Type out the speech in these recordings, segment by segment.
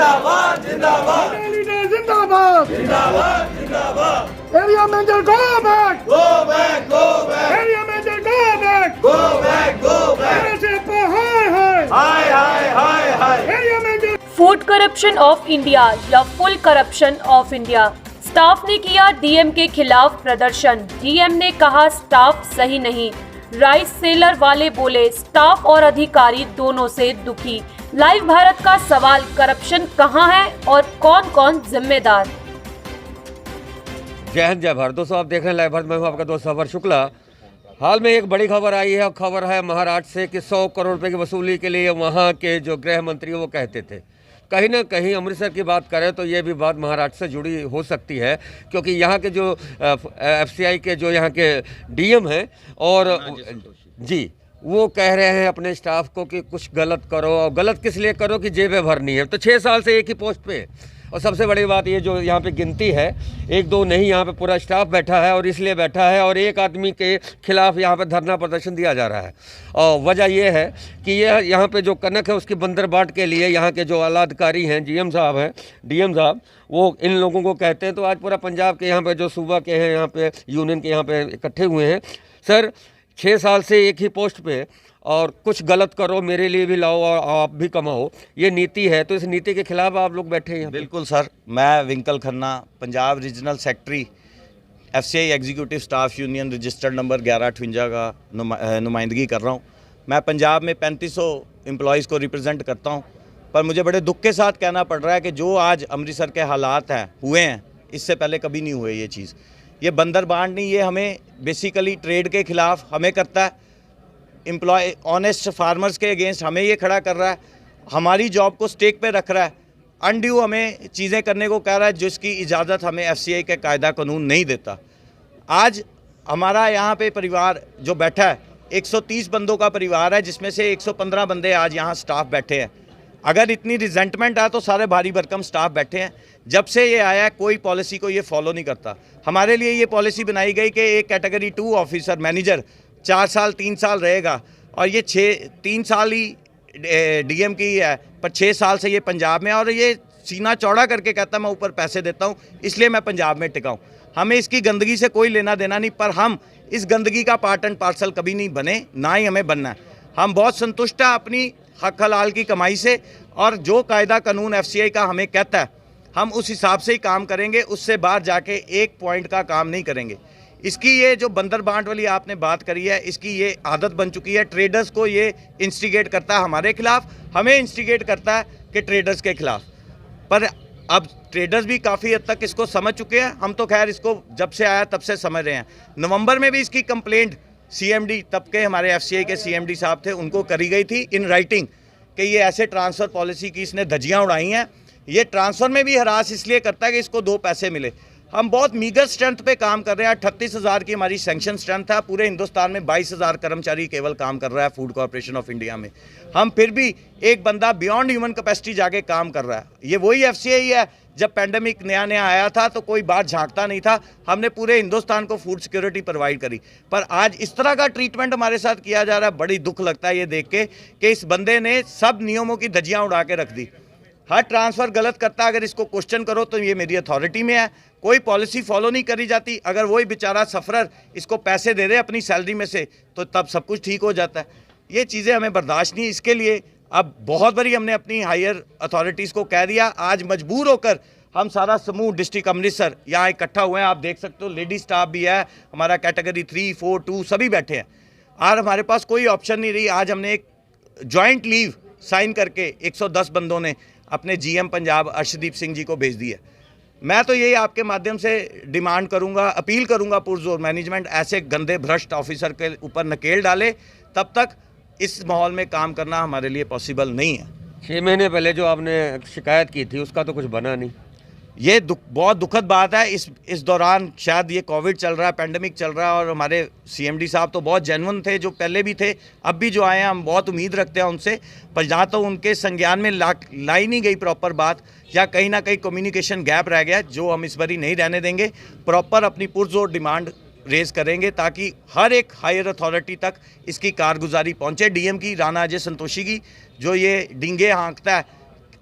जिंदाबाद जिंदाबाद लीडर जिंदाबाद जिंदाबाद जिंदाबाद area manager go back go back go back area manager go back go back go back हाय हाय हाय हाय हाय हाय area manager food corruption of India या full corruption of India. Staff ने किया डीएम के खिलाफ प्रदर्शन। डीएम ने कहा स्टाफ सही नहीं। राइस सेलर वाले बोले स्टाफ और अधिकारी दोनों से दुखी। लाइव भारत का सवाल, करप्शन कहां है और कौन कौन जिम्मेदार। जय हिंद जय भारत। दोस्तों आप देख रहे हैं लाइव भारत में हूं आपका दोस्त सफर शुक्ला। हाल में एक बड़ी खबर आई है और खबर है महाराष्ट्र से कि 100 करोड़ रुपए की वसूली के लिए वहां के जो गृह मंत्री वो कहते थे। कहीं ना कहीं अमृतसर की बात करें तो ये भी बात महाराष्ट्र से जुड़ी हो सकती है, क्योंकि यहाँ के जो एफसीआई के जो यहाँ के डीएम हैं और जी वो कह रहे हैं अपने स्टाफ को कि कुछ गलत करो, और गलत किस लिए करो कि जेबें भरनी है। तो 6 साल से एक ही पोस्ट पे, और सबसे बड़ी बात ये जो यहाँ पे गिनती है, एक दो नहीं, यहाँ पे पूरा स्टाफ बैठा है और इसलिए बैठा है और एक आदमी के खिलाफ यहाँ पे धरना प्रदर्शन दिया जा रहा है। और वजह ये है कि ये यहाँ पे जो कनक है उसकी बंदरबाट के लिए यहाँ के जो आला अधिकारी हैं, जीएम साहब हैं, डीएम साहब, वो इन लोगों को कहते हैं। तो आज पूरा पंजाब के यहाँ पे जो सूबा के हैं, यहाँ पे यूनियन के यहाँ पे इकट्ठे हुए हैं। सर 6 साल से एक ही पोस्ट पे और कुछ गलत करो, मेरे लिए भी लाओ और आप भी कमाओ, ये नीति है। तो इस नीति के खिलाफ आप लोग बैठे हैं। बिल्कुल सर, मैं Vinkal Khanna, Punjab regional secretary, FCI executive staff union registered number 1158 का नुमाइंदगी कर रहा हूँ। मैं पंजाब में 3500 एम्प्लॉयज़ को रिप्रेजेंट करता हूँ। पर मुझे बड़े दुख के साथ कहना पड़ रहा है कि जो आज अमृतसर के हालात हैं हुए हैं, इससे पहले कभी नहीं हुए ये चीज़। ये बंदरबांट नहीं, ये हमें बेसिकली ट्रेड के ख़िलाफ़ हमें करता है, एम्प्लॉय ऑनेस्ट फार्मर्स के अगेंस्ट हमें ये खड़ा कर रहा है, हमारी जॉब को स्टेक पे रख रहा है, अनड्यू हमें चीज़ें करने को कह रहा है जिसकी इजाज़त हमें एफसीआई के कायदा कानून नहीं देता। आज हमारा यहाँ पे परिवार जो बैठा है 130 बंदों का परिवार है, जिसमें से 115 बंदे आज यहाँ स्टाफ बैठे हैं। अगर इतनी रिजेंटमेंट है तो सारे भारी भरकम स्टाफ बैठे हैं। जब से ये आया है कोई पॉलिसी को ये फॉलो नहीं करता। हमारे लिए ये पॉलिसी बनाई गई कि एक कैटेगरी 2 ऑफिसर मैनेजर 4 साल 3 साल रहेगा, और ये 3 साल ही डीएम की है, पर 6 साल से ये पंजाब में, और ये सीना चौड़ा करके कहता मैं ऊपर पैसे देता हूँ इसलिए मैं पंजाब में टिका हूँ। हमें इसकी गंदगी से कोई लेना देना नहीं, पर हम इस गंदगी का पार्ट एंड पार्सल कभी नहीं बने, ना ही हमें बनना है। हम बहुत संतुष्ट हैं अपनी हक हलाल की कमाई से, और जो कायदा कानून एफसीआई का हमें कहता है हम उस हिसाब से ही काम करेंगे, उससे बाहर जाके एक पॉइंट का काम नहीं करेंगे। इसकी ये जो बंदरबांट वाली आपने बात करी है, इसकी ये आदत बन चुकी है। ट्रेडर्स को ये इंस्टिगेट करता है हमारे खिलाफ, हमें इंस्टिगेट करता है कि ट्रेडर्स के खिलाफ। पर अब ट्रेडर्स भी काफ़ी हद तक इसको समझ चुके हैं। हम तो खैर इसको जब से आया तब से समझ रहे हैं। नवंबर में भी इसकी कंप्लेंट सीएमडी, तब के हमारे एफसीआई के सीएमडी साहब थे, उनको करी गई थी इन राइटिंग कि ये ऐसे ट्रांसफ़र पॉलिसी की इसने धज्जियाँ उड़ाई हैं। ये ट्रांसफ़र में भी हरास इसलिए करता है कि इसको 2 पैसे मिले। हम बहुत मीगर स्ट्रेंथ पे काम कर रहे हैं। 38,000 की हमारी सैंक्शन स्ट्रेंथ है। पूरे हिंदुस्तान में 22,000 कर्मचारी केवल काम कर रहा है फूड कॉर्पोरेशन ऑफ इंडिया में। हम फिर भी एक बंदा बियॉन्ड ह्यूमन कैपेसिटी जाके काम कर रहा है। ये वही एफसीआई है, जब पैंडेमिक नया नया आया था तो कोई बात झांकता नहीं था, हमने पूरे हिंदुस्तान को फूड सिक्योरिटी प्रोवाइड करी। पर आज इस तरह का ट्रीटमेंट हमारे साथ किया जा रहा है, बड़ी दुख लगता है ये देख के कि इस बंदे ने सब नियमों की धज्जियाँ उड़ा के रख दी। हर ट्रांसफ़र गलत करता है, अगर इसको क्वेश्चन करो तो ये मेरी अथॉरिटी में है, कोई पॉलिसी फॉलो नहीं करी जाती। अगर वही बेचारा सफरर इसको पैसे दे दे अपनी सैलरी में से तो तब सब कुछ ठीक हो जाता है। ये चीज़ें हमें बर्दाश्त नहीं। इसके लिए अब बहुत बारी हमने अपनी हायर अथॉरिटीज़ को कह दिया। आज मजबूर होकर हम सारा समूह डिस्ट्रिक्ट अमृतसर यहाँ इकट्ठा हुए हैं। आप देख सकते हो लेडी स्टाफ भी है, हमारा कैटेगरी 3, 4, 2 सभी बैठे हैं। और हमारे पास कोई ऑप्शन नहीं रही। आज हमने एक जॉइंट लीव साइन करके 110 बंदों ने अपने जीएम पंजाब अर्शदीप सिंह जी को भेज दी है। मैं तो यही आपके माध्यम से डिमांड करूंगा, अपील करूंगा पुरजोर मैनेजमेंट ऐसे गंदे भ्रष्ट ऑफिसर के ऊपर नकेल डाले। तब तक इस माहौल में काम करना हमारे लिए पॉसिबल नहीं है। 6 महीने पहले जो आपने शिकायत की थी उसका तो कुछ बना नहीं। ये बहुत दुखद बात है। इस दौरान शायद ये कोविड चल रहा है, पैंडेमिक चल रहा है, और हमारे सीएमडी साहब तो बहुत जेन्युइन थे, जो पहले भी थे अब भी जो आए हैं, हम बहुत उम्मीद रखते हैं उनसे। पर जहाँ तो उनके संज्ञान में लाई नहीं गई प्रॉपर बात, या कहीं ना कहीं कम्युनिकेशन गैप रह गया, जो हम इस बारी नहीं रहने देंगे। प्रॉपर अपनी पुरजोर डिमांड रेज करेंगे ताकि हर एक हायर अथॉरिटी तक इसकी कारगुजारी पहुँचे। डीएम की, राणा अजय संतोषी की, जो ये डींगे हाँकता है,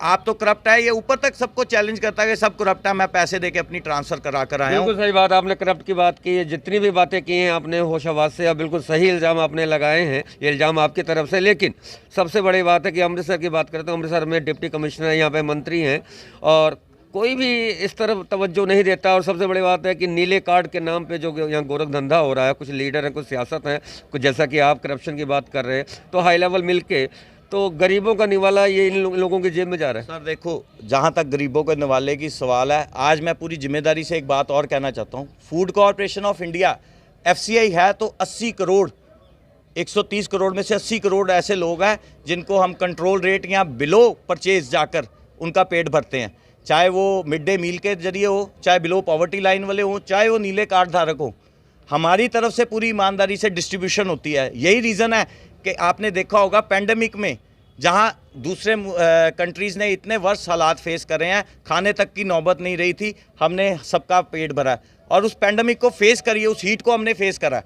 आप तो करप्ट है, ये ऊपर तक सबको चैलेंज करता है कि सब करप्ट है, मैं पैसे देके अपनी ट्रांसफर करा कर आया हूँ। बिल्कुल सही बात, आपने करप्ट की बात की है, जितनी भी बातें की हैं आपने होशाबाज से, अब बिल्कुल सही इल्ज़ाम आपने लगाए हैं, ये इल्ज़ाम आपकी तरफ से। लेकिन सबसे बड़ी बात है कि अमृतसर की बात करते हैं, अमृतसर में डिप्टी कमिश्नर यहाँ पे मंत्री हैं और कोई भी इस तरफ तवज्जो नहीं देता। और सबसे बड़ी बात है कि नीले कार्ड के नाम पे जो यहाँ गोरख धंधा हो रहा है, कुछ लीडर हैं, कुछ सियासत हैं, कुछ जैसा कि आप करप्शन की बात कर रहे हैं, तो हाई लेवल मिलके तो गरीबों का निवाला ये इन लोगों की जेब में जा रहा है। सर देखो, जहाँ तक गरीबों के निवाले की सवाल है, आज मैं पूरी जिम्मेदारी से एक बात और कहना चाहता हूँ। Food corporation of India FCI है तो 80 करोड़ 130 करोड़ में से 80 करोड़ ऐसे लोग हैं जिनको हम कंट्रोल रेट या बिलो परचेज जाकर उनका पेट भरते हैं, चाहे वो मिड डे मील के जरिए हो, चाहे बिलो पॉवर्टी लाइन वाले हों, चाहे वो नीले कार्ड धारक हों। हमारी तरफ से पूरी ईमानदारी से डिस्ट्रीब्यूशन होती है। यही रीज़न है कि आपने देखा होगा पेंडेमिक में जहां दूसरे कंट्रीज़ ने इतने वर्ष हालात फेस करे हैं, खाने तक की नौबत नहीं रही थी, हमने सबका पेट भरा और उस पेंडेमिक को फेस करिए, उस हीट को हमने फेस करा,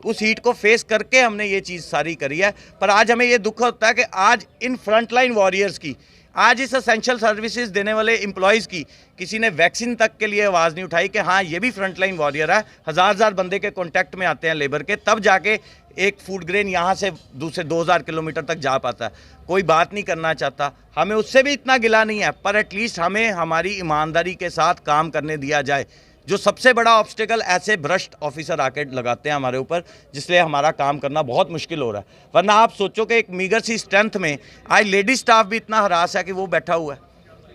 उस हीट को फेस करके हमने ये चीज़ सारी करी है। पर आज हमें ये दुख होता है कि आज इन फ्रंटलाइन वॉरियर्स की, आज इस असेंशियल सर्विसेज देने वाले एम्प्लॉयज़ की किसी ने वैक्सीन तक के लिए आवाज़ नहीं उठाई कि हाँ ये भी फ्रंटलाइन वॉरियर है। हज़ार बंदे के कॉन्टैक्ट में आते हैं लेबर के, तब जाके एक फूड ग्रेन यहाँ से दूसरे 2000 किलोमीटर तक जा पाता है। कोई बात नहीं करना चाहता, हमें उससे भी इतना गिला नहीं है, पर एटलीस्ट हमें हमारी ईमानदारी के साथ काम करने दिया जाए। जो सबसे बड़ा ऑब्स्टिकल ऐसे भ्रष्ट ऑफिसर आके लगाते हैं हमारे ऊपर, जिसलिए हमारा काम करना बहुत मुश्किल हो रहा है। वरना आप सोचो कि एक मीगर सी स्ट्रेंथ में आज लेडी स्टाफ भी इतना हरास है कि वो बैठा हुआ है,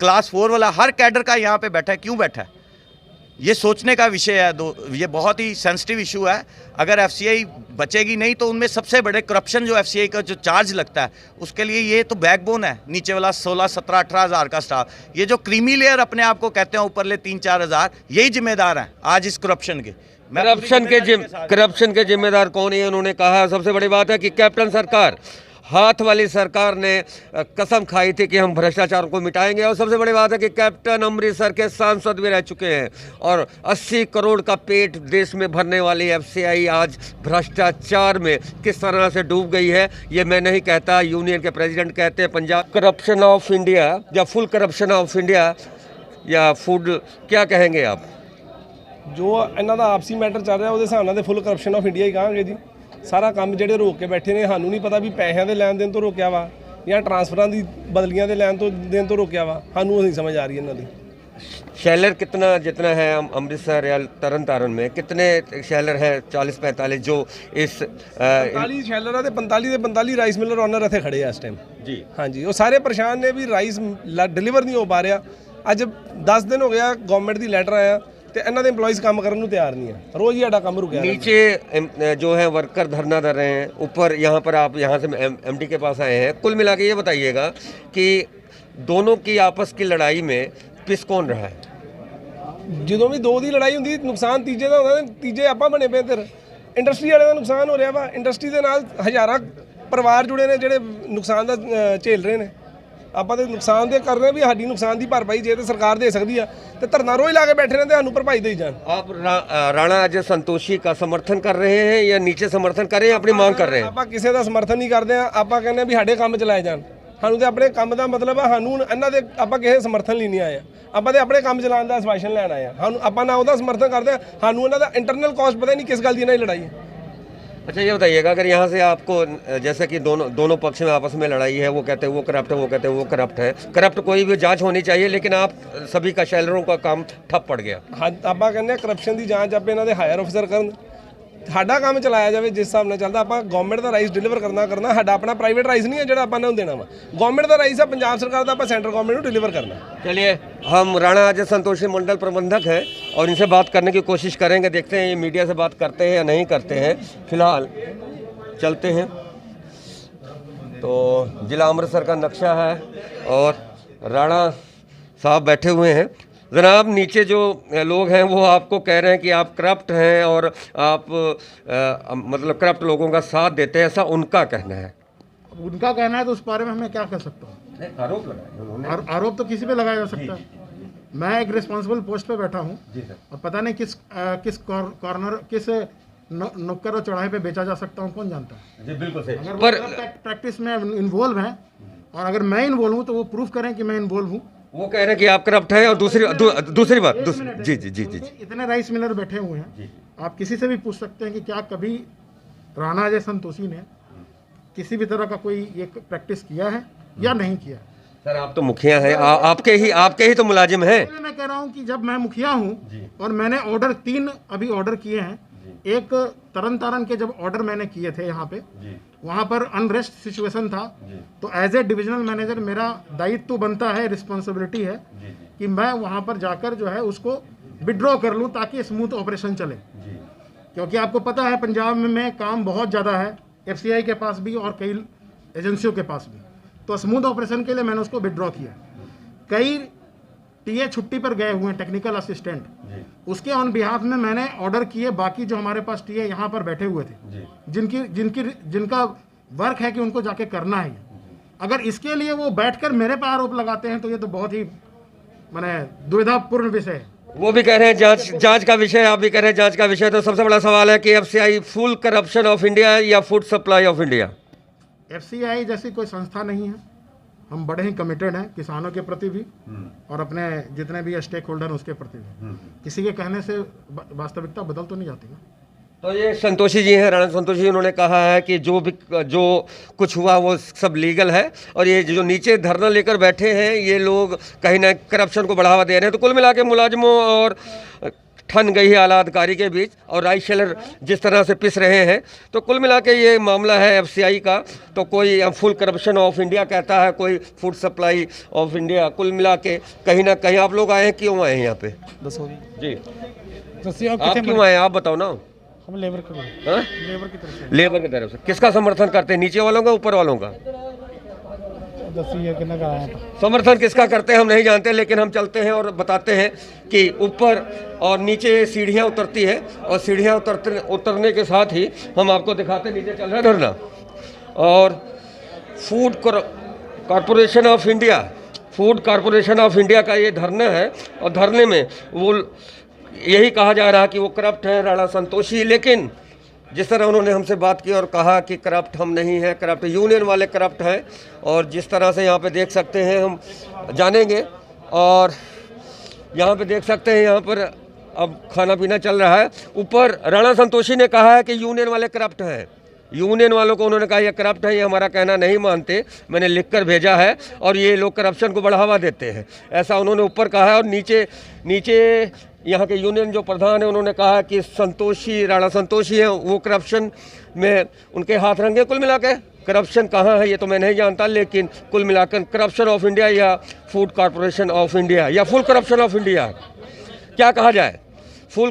क्लास 4 वाला हर कैडर का यहाँ पे बैठा है। क्यों बैठा है, ये सोचने का विषय है। ये बहुत ही सेंसिटिव इशू है। अगर FCI बचेगी नहीं तो उनमें सबसे बड़े करप्शन जो FCI का जो चार्ज लगता है उसके लिए ये तो बैकबोन है। नीचे वाला 16, 17, 18 हज़ार का स्टाफ, ये जो क्रीमी लेयर अपने आप को कहते हैं ऊपरले 3-4 हज़ार, यही जिम्मेदार हैं आज इस करप्शन के। करप्शन के जिम्मेदार कौन है उन्होंने कहा। सबसे बड़ी बात है कि कैप्टन सरकार, हाथ वाली सरकार ने कसम खाई थी कि हम भ्रष्टाचार को मिटाएंगे। और सबसे बड़ी बात है कि कैप्टन अमृतसर के सांसद भी रह चुके हैं और 80 करोड़ का पेट देश में भरने वाली FCI आज भ्रष्टाचार में किस तरह से डूब गई है, ये मैं नहीं कहता, यूनियन के प्रेसिडेंट कहते हैं। पंजाब करप्शन ऑफ इंडिया या फुल करप्शन ऑफ इंडिया या फूड, क्या कहेंगे आप? जो ਇਹਨਾਂ ਦਾ ਆਪਸੀ ਮੈਟਰ ਚੱਲ ਰਿਹਾ ਉਹਦੇ ਹਿਸਾਬ ਨਾਲ ਤੇ ਫੁੱਲ ਕਰਪਸ਼ਨ ਆਫ ਇੰਡੀਆ ਹੀ ਕਹਾਂਗੇ ਜੀ। ਸਾਰਾ ਕੰਮ ਜਿਹੜੇ ਰੋਕ ਕੇ ਬੈਠੇ ਨੇ, ਸਾਨੂੰ ਨਹੀਂ ਪਤਾ ਵੀ ਪੈਸਿਆਂ ਦੇ ਲੈਣ ਦੇਣ ਤੋਂ ਰੋਕਿਆ ਵਾ ਜਾਂ ਟਰਾਂਸਫਰਾਂ ਦੀ ਬਦਲੀਆਂ ਦੇ ਲੈਣ ਤੋਂ ਦੇਣ ਤੋਂ ਰੋਕਿਆ ਵਾ, ਸਾਨੂੰ ਨਹੀਂ ਸਮਝ ਆ ਰਹੀ ਇਹਨਾਂ ਦੀ। शैलर कितना जितना है अमृतसर या तरन तारण में कितने शैलर हैं? 40-45 जो इस 45 ਸ਼ੈਲਰ ਆ ਤੇ 45 ਦੇ 45 ਰਾਈਸ ਮਿਲਰ ਓਨਰ ਇੱਥੇ ਖੜੇ ਆ ਇਸ ਟਾਈਮ जी। ਹਾਂਜੀ, ਉਹ ਸਾਰੇ ਪਰੇਸ਼ਾਨ ਨੇ ਵੀ ਰਾਈਸ ਡਿਲੀਵਰ ਨਹੀਂ ਹੋ ਪਾ ਰਿਹਾ। ਅੱਜ 10 ਦਿਨ ਹੋ ਗਿਆ ਗਵਰਨਮੈਂਟ ਦੀ ਲੈਟਰ ਆਇਆ ਤੇ ਇਹਨਾਂ ਦੇ EMPLOYEES ਕੰਮ ਕਰਨ ਨੂੰ ਤਿਆਰ नहीं है, रोज ही ਸਾਡਾ ਕੰਮ रुका। नीचे जो है वर्कर धरना दे रहे हैं, ऊपर यहाँ पर आप यहाँ से MD के पास आए हैं। कुल मिला के ये बताइएगा कि दोनों की आपस की लड़ाई में पिस कौन रहा है? ਜਦੋਂ ਵੀ ਦੋ ਦੀ ਲੜਾਈ ਹੁੰਦੀ ਨੁਕਸਾਨ ਤੀਜੇ ਦਾ ਹੁੰਦਾ, ਤੀਜੇ ਆਪਾਂ ਬਣੇ ਪਏ। ਇੱਧਰ ਇੰਡਸਟਰੀ ਵਾਲੇ ਦਾ ਨੁਕਸਾਨ ਹੋ ਰਿਹਾ ਵਾ, ਇੰਡਸਟਰੀ ਦੇ ਨਾਲ ਹਜ਼ਾਰਾਂ ਪਰਿਵਾਰ ਜੁੜੇ ਨੇ ਜਿਹੜੇ ਨੁਕਸਾਨ ਦਾ ਝੇਲ ਰਹੇ ਨੇ। ਆਪਾਂ ਤੇ ਨੁਕਸਾਨ ਦੇ ਕਰ ਰਹੇ ਵੀ ਸਾਡੀ ਨੁਕਸਾਨ ਦੀ ਭਰਪਾਈ ਜੇ ਤੇ ਸਰਕਾਰ ਦੇ ਸਕਦੀ ਆ ਤੇ ਧਰਨਾ ਰੋਜ਼ ਲਾ ਕੇ ਬੈਠੇ ਨੇ ਤੇ ਸਾਨੂੰ ਭਰਪਾਈ ਦੇਈ ਜਾਣ। आप राणा अजय संतोषी का समर्थन कर रहे हैं या नीचे समर्थन कर रहे हैं, अपनी मांग कर रहे हैं? ਆਪਾਂ ਕਿਸੇ ਦਾ ਸਮਰਥਨ ਨਹੀਂ ਕਰਦੇ ਆ, ਆਪਾਂ ਕਹਿੰਦੇ ਵੀ ਸਾਡੇ ਕੰਮ ਚਲਾਏ ਜਾਣ। ਸਾਨੂੰ ਤੇ ਆਪਣੇ ਕੰਮ ਦਾ ਮਤਲਬ ਆ, ਸਾਨੂੰ ਇਹਨਾਂ ਦੇ ਆਪਾਂ ਕਿਸੇ ਸਮਰਥਨ ਲਈ ਨਹੀਂ ਆਏ ਆ, ਆਪਾਂ ਤੇ ਆਪਣੇ ਕੰਮ ਚਲਾਉਣ ਦਾ ਆਸ਼ਵਾਸਨ ਲੈਣ ਆਏ ਆ। ਸਾਨੂੰ ਆਪਾਂ ਨਾ ਉਹਦਾ ਸਮਰਥਨ ਕਰਦੇ ਆ, ਸਾਨੂੰ ਇਹਨਾਂ ਦਾ ਇੰਟਰਨਲ ਕਾਸਟ ਪਤਾ ਨਹੀਂ ਕਿਸ ਗੱਲ ਦੀ ਇਹਨਾਂ ਦੀ ਲੜਾਈ ਹੈ। अच्छा ये बताइएगा, अगर यहाँ से आपको जैसे कि दोनों पक्ष में आपस में लड़ाई है, वो कहते हैं वो करप्ट है, वो कहते हैं वो करप्ट है, करप्ट कोई भी जांच होनी चाहिए, लेकिन आप सभी का शैलरों का काम ठप पड़ गया। ਹਾਂ, ਆਪਾਂ ਕਹਿੰਦੇ ਕਰਪਸ਼ਨ ਦੀ ਜਾਂਚ ਆਪੇ ਇਹਨਾਂ ਦੇ ਹਾਇਰ ਅਫਸਰ ਕਰਨ, ਸਾਡਾ ਕੰਮ ਚਲਾਇਆ ਜਾਵੇ ਜਿਸ ਹਿਸਾਬ ਨਾਲ ਚੱਲਦਾ। ਆਪਾਂ ਗਵਰਨਮੈਂਟ ਦਾ ਰਾਈਸ ਡਿਲੀਵਰ ਕਰਨਾ, ਸਾਡਾ ਆਪਣਾ ਪ੍ਰਾਈਵੇਟ ਰਾਈਸ ਨਹੀਂ ਹੈ ਜਿਹੜਾ ਆਪਾਂ ਨੂੰ ਦੇਣਾ ਵਾ। ਗਵਰਨਮੈਂਟ ਦਾ ਰਾਈਸ ਆ, ਪੰਜਾਬ ਸਰਕਾਰ ਦਾ, ਆਪਾਂ ਸੈਂਟਰ ਗਵਰਨਮੈਂਟ ਨੂੰ ਡਿਲੀਵਰ ਕਰਨਾ। चलिए, हम राणा अजय संतोषी मंडल प्रबंधक हैं और इनसे बात करने की कोशिश करेंगे, देखते हैं ये मीडिया से बात करते हैं या नहीं करते हैं। फिलहाल चलते हैं। तो जिला अमृतसर का नक्शा है और राणा साहब बैठे हुए हैं। जनाब, नीचे जो लोग हैं वो आपको कह रहे हैं कि आप करप्ट हैं और आप मतलब करप्ट लोगों का साथ देते हैं, ऐसा उनका कहना है। उनका कहना है तो उस बारे में मैं क्या कह सकता हूँ? आरोप लगाए उन्होंने। आरोप तो किसी पे लगाया जा सकता है। मैं एक रिस्पॉन्सिबल पोस्ट पे बैठा हूँ और पता नहीं किस कॉर्नर किस नुक्कड़ और चौराहे पे बेचा जा सकता हूँ, कौन जानता है। जी बिल्कुल सही। अगर पर प्रैक्टिस में इन्वॉल्व हैं और अगर मैं इन्वॉल्व हूँ तो वो प्रूफ करें कि मैं इन्वॉल्व हूँ। वो कह रहे हैं कि आप करप्ट हैं, और दूसरी बात जी जी जी जी इतने राइस मिलर बैठे हुए हैं, आप किसी से भी पूछ सकते हैं कि क्या कभी राणा अजय संतोषी ने किसी भी तरह का कोई ये प्रैक्टिस किया है या नहीं किया। सर आप तो मुखिया हैं, आपके ही तो मुलाजिम हैं। मैं कह रहा हूँ कि जब मैं मुखिया हूँ और मैंने ऑर्डर 3 अभी ऑर्डर किए हैं, एक तरन तारण के जब ऑर्डर मैंने किए थे यहाँ पे, वहाँ पर अनरेस्ट सिचुएशन था, तो एज ए डिविजनल मैनेजर मेरा दायित्व बनता है, रिस्पॉन्सिबिलिटी है कि मैं वहाँ पर जाकर जो है उसको विड्रॉ कर लूँ ताकि स्मूथ ऑपरेशन चले। क्योंकि आपको पता है पंजाब में काम बहुत ज़्यादा है, FCI के पास भी और कई एजेंसियों के पास भी, तो स्मूथ ऑपरेशन के लिए मैंने उसको विड्रॉ किया। कई टीए छुट्टी पर गए हुए हैं, टेक्निकल असिस्टेंट, उसके ऑन बिहाफ में मैंने ऑर्डर किए। बाकी जो हमारे पास टीए यहाँ पर बैठे हुए थे, जिनका वर्क है कि उनको जाके करना है, अगर इसके लिए वो बैठकर मेरे पर आरोप लगाते हैं तो ये तो बहुत ही माने दुविधापूर्ण विषय है। वो भी कह रहे हैं जांच का विषय, आप भी कह रहे हैं जांच का विषय। तो सबसे बड़ा सवाल है कि FCI full corruption of India या food supply of India? FCI जैसी कोई संस्था नहीं है। हम बड़े ही कमिटेड हैं किसानों के प्रति भी और अपने जितने भी स्टेक होल्डर हैं उसके प्रति भी। किसी के कहने से वास्तविकता बदल तो नहीं जाती ना। तो ये संतोषी जी हैं, राणा संतोषी, उन्होंने कहा है कि जो कुछ हुआ वो सब लीगल है, और ये जो नीचे धरना लेकर बैठे हैं ये लोग कहीं ना करप्शन को बढ़ावा दे रहे हैं। तो कुल मिला के मुलाजिमों और ठन गई है आला अधिकारी के बीच, और राइस शेलर जिस तरह से पिस रहे हैं, तो कुल मिला के ये मामला है FCI का। तो कोई फुल करप्शन ऑफ इंडिया कहता है, कोई फूड सप्लाई ऑफ इंडिया। कुल मिला के कहीं ना कहीं आप लोग आए हैं, क्यों आए हैं यहाँ पे? जी आप क्यों आए, आप बताओ ना। हम लेबर की तरफ से किसका समर्थन करते हैं, नीचे वालों का, ऊपर वालों का? समर्थन किसका करते हैं हम नहीं जानते, लेकिन हम चलते हैं और बताते हैं कि ऊपर और नीचे सीढ़ियां उतरती है, और सीढ़ियां उतरने के साथ ही हम आपको दिखाते हैं नीचे चल रहा है धरना। और फूड कॉरपोरेशन ऑफ इंडिया का ये धरना है, और धरने में वो यही कहा जा रहा है कि वो करप्ट है राणा संतोषी। लेकिन जिस तरह उन्होंने हमसे बात की और कहा कि करप्ट हम नहीं हैं, करप्ट यूनियन वाले करप्ट हैं, और जिस तरह से यहाँ पे देख सकते हैं, हम जानेंगे। और यहाँ पे देख सकते हैं, यहाँ पर अब खाना पीना चल रहा है। ऊपर राणा संतोषी ने कहा है कि यूनियन वाले करप्ट हैं। यूनियन वालों को उन्होंने कहा ये करप्ट है, ये हमारा कहना नहीं मानते, मैंने लिख कर भेजा है, और ये लोग करप्शन को बढ़ावा देते हैं, ऐसा उन्होंने ऊपर कहा है। और नीचे यहाँ के यूनियन जो प्रधान है उन्होंने कहा कि राणा संतोषी हैं, वो करप्शन में उनके हाथ रंगे। कुल मिला के करप्शन कहाँ है ये तो मैं नहीं जानता, लेकिन कुल मिलाकर करप्शन ऑफ इंडिया या फूड कॉरपोरेशन ऑफ इंडिया या फुल करप्शन ऑफ इंडिया, क्या कहा जाए? Full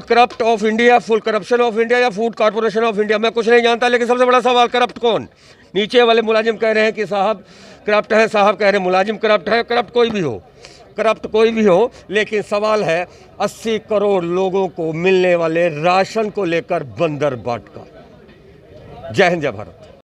corrupt of India, full corruption of India या फूड कॉरपोरेशन ऑफ इंडिया, मैं कुछ नहीं जानता। लेकिन सबसे बड़ा सवाल, करप्ट कौन? नीचे वाले मुलाजिम कह रहे हैं कि साहब करप्ट है, साहब कह रहे हैं मुलाजिम करप्ट है। करप्ट कोई भी हो, लेकिन सवाल है 80 करोड़ लोगों को मिलने वाले राशन को लेकर बंदर बाट का। जय हिंद, जय भारत।